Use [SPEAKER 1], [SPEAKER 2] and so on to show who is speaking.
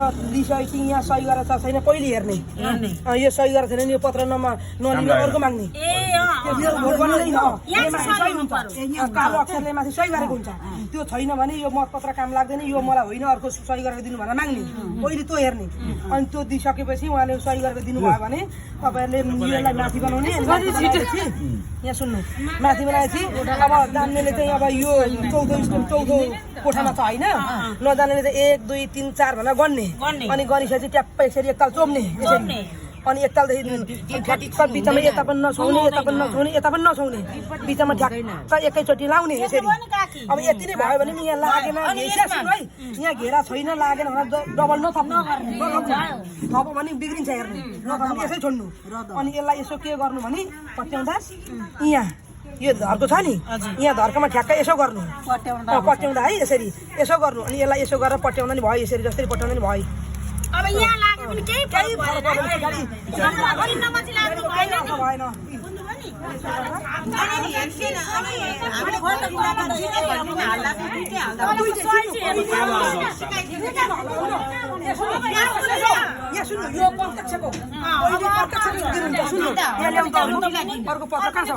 [SPEAKER 1] लिसकेपछि यहाँ सही गरेर छ छैन पहिले हेर्ने यो सही गरेर छैन यो पत्र नलिने अर्को माग्ने कालो अक्षरले माथि सही गरेको हुन्छ त्यो छैन भने यो मतपत्र काम लाग्दैन यो मलाई होइन अर्को सही गरेर दिनु भनेर माग्ने पहिले त्यो हेर्ने अनि त्यो दिइसकेपछि उहाँले सही गरेर दिनुभयो भने तपाईँहरूले यसलाई माथि बनाउने यहाँ सुन्नु माथि बनाएपछि अब जान्नेले चाहिँ अब यो चौथो कोठामा छ होइन नजान्नेले चाहिँ 1 2 3 4 भनेर गन्ने अनि गरिसकेपछि ट्याप्पै यसरी एकताल चोम्ने यसरी अनि एकतालदेखि बिचमा यता पनि नछाउने यता पनि नछाउने यता पनि नछाउने बिचमा ठ्याक्क एकैचोटि लाउने यसरी अब यति नै भयो भने यहाँ लागेन है यहाँ घेरा छैन लागेन भने डबल नथप्नु थप भने बिग्रिन्छ हेर्नु नथप्नु यसै छोड्नु अनि यसलाई यसो के गर्नु भने पट्याउँदा यहाँ यो धर्को छ नि यहाँ धर्कोमा ठ्याक्क यसो गर्नु पट्याउँदा है यसरी यसो गर्नु अनि यसलाई यसो गरेर पट्याउँदा नि भयो यसरी जसरी पट्याउँदा नि भयो
[SPEAKER 2] अब यहाँ लाग्यो भने केही फरक पर्दैन अनि नमची लाग्नु भएन नि
[SPEAKER 1] भएन यो प्रत्यक्षको अर्को पत्र कहाँ छ